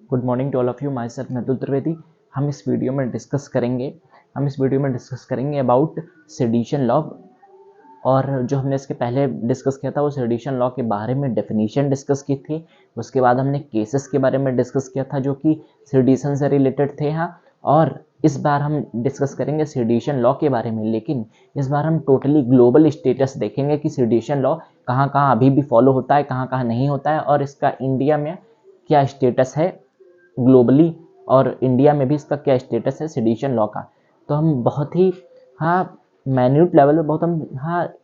Good morning to all of you. Myself Nadul Trivedi. हम इस video में डिस्कस करेंगे अबाउट सेडिशन लॉ। और जो हमने इसके पहले डिस्कस किया था वो सेडिशन लॉ के बारे में डेफिनेशन डिस्कस की थी। उसके बाद हमने केसेस के बारे में डिस्कस किया था जो कि सेडिशन से रिलेटेड थे। हाँ, और इस बार हम डिस्कस करेंगे सेडिशन लॉ के बारे में, लेकिन इस बार हम टोटली ग्लोबल स्टेटस देखेंगे कि सेडिशन लॉ कहाँ कहाँ अभी भी फॉलो होता है, कहाँ कहाँ नहीं होता है, और इसका इंडिया में क्या स्टेटस है ग्लोबली, और इंडिया में भी इसका क्या स्टेटस है सेडिशन लॉ का। तो हम बहुत ही मैन्यूट लेवल पे बहुत हम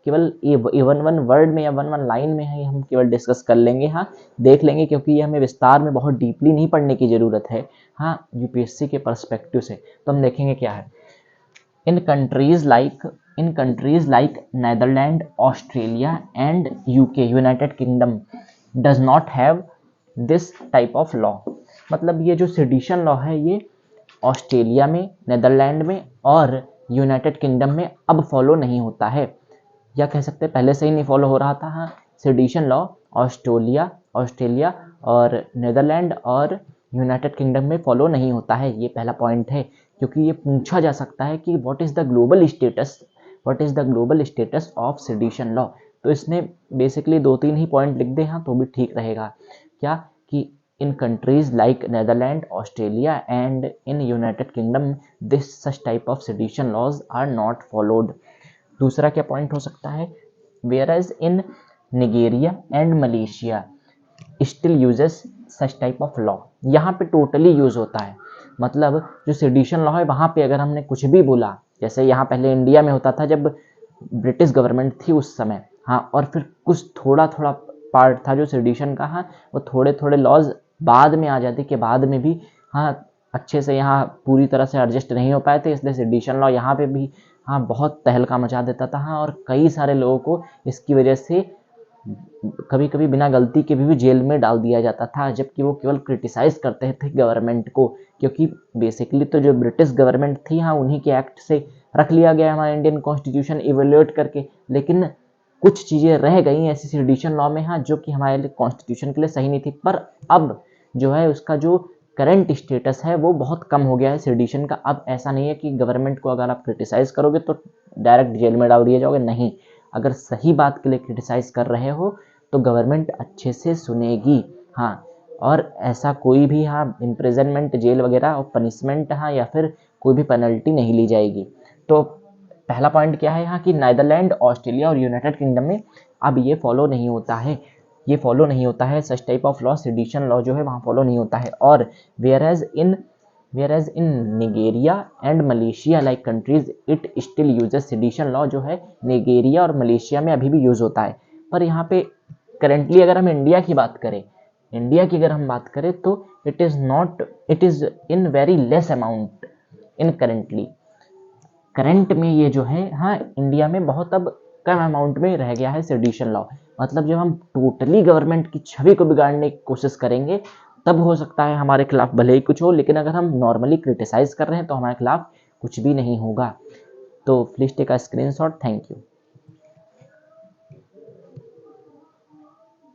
केवल ये वन वर्ड में या वन लाइन में है हम केवल डिस्कस कर लेंगे। देख लेंगे, क्योंकि ये हमें विस्तार में बहुत डीपली नहीं पढ़ने की ज़रूरत है। यूपीएससी के पर्सपेक्टिव से तो हम देखेंगे क्या है। In countries like Netherland, Australia and UK, United Kingdom does not have this type of law. मतलब ये जो सेडिशन लॉ है ये ऑस्ट्रेलिया में, नेदरलैंड में और यूनाइटेड किंगडम में अब फॉलो नहीं होता है, या कह सकते हैं पहले से ही नहीं फॉलो हो रहा था। सेडिशन लॉ ऑस्ट्रेलिया और नेदरलैंड और यूनाइटेड किंगडम में फॉलो नहीं होता है। ये पहला पॉइंट है, क्योंकि ये पूछा जा सकता है कि what is the global status of sedition law. तो इसने बेसिकली 2-3 ही पॉइंट लिख दे तो भी ठीक रहेगा। क्या कि in countries like Netherlands, Australia and in United Kingdom this such type of sedition laws are not followed। दूसरा क्या पॉइंट हो सकता है, whereas in Nigeria and Malaysia still uses such type of law। यहाँ पे टोटली यूज होता है। मतलब जो सेडिशन लॉ है वहाँ पे अगर हमने कुछ भी बोला, जैसे यहाँ पहले इंडिया में होता था जब ब्रिटिश गवर्नमेंट थी उस समय, और फिर कुछ थोड़ा थोड़ा पार्ट था जो सेडिशन का, वो थोड़े थोड़े लॉज बाद में आ जाते कि बाद में भी अच्छे से यहाँ पूरी तरह से एडजस्ट नहीं हो पाए थे, इसलिए सेडिशन लॉ यहाँ पे भी बहुत तहलका मचा देता था। और कई सारे लोगों को इसकी वजह से कभी कभी बिना गलती के भी जेल में डाल दिया जाता था, जबकि वो केवल क्रिटिसाइज करते थे गवर्नमेंट को, क्योंकि बेसिकली तो जो ब्रिटिश गवर्नमेंट थी उन्हीं के एक्ट से रख लिया गया हमारा इंडियन कॉन्स्टिट्यूशन इवेल्युएट करके। लेकिन कुछ चीज़ें रह गई ऐसी सेडिशन लॉ में जो कि हमारे लिए कॉन्स्टिट्यूशन के लिए सही नहीं थी। पर अब जो है उसका जो करंट स्टेटस है वो बहुत कम हो गया है सेडिशन का। अब ऐसा नहीं है कि गवर्नमेंट को अगर आप क्रिटिसाइज करोगे तो डायरेक्ट जेल में डाल दिए जाओगे, नहीं। अगर सही बात के लिए क्रिटिसाइज कर रहे हो तो गवर्नमेंट अच्छे से सुनेगी। और ऐसा कोई भी इम्प्रिजनमेंट, जेल वगैरह और पनिशमेंट या फिर कोई भी पेनल्टी नहीं ली जाएगी। तो पहला पॉइंट क्या है कि नीदरलैंड, ऑस्ट्रेलिया और यूनाइटेड किंगडम में अब ये फॉलो नहीं होता है such type of law, sedition law जो है वहाँ फॉलो नहीं होता है। और whereas in Nigeria and Malaysia like countries it still uses sedition law, जो है निगेरिया और मलेशिया में अभी भी यूज होता है। पर यहाँ पे करेंटली अगर हम इंडिया की अगर हम बात करें तो it is in very less amount in current में ये जो है इंडिया में बहुत अब कम अमाउंट में रह गया है सेडिशन लॉ। मतलब जब हम टोटली गवर्नमेंट की छवि को बिगाड़ने की कोशिश करेंगे तब हो सकता है हमारे खिलाफ भले ही कुछ हो, लेकिन अगर हम नॉर्मली क्रिटिसाइज कर रहे हैं तो हमारे खिलाफ कुछ भी नहीं होगा। तो please take a screenshot. Thank you.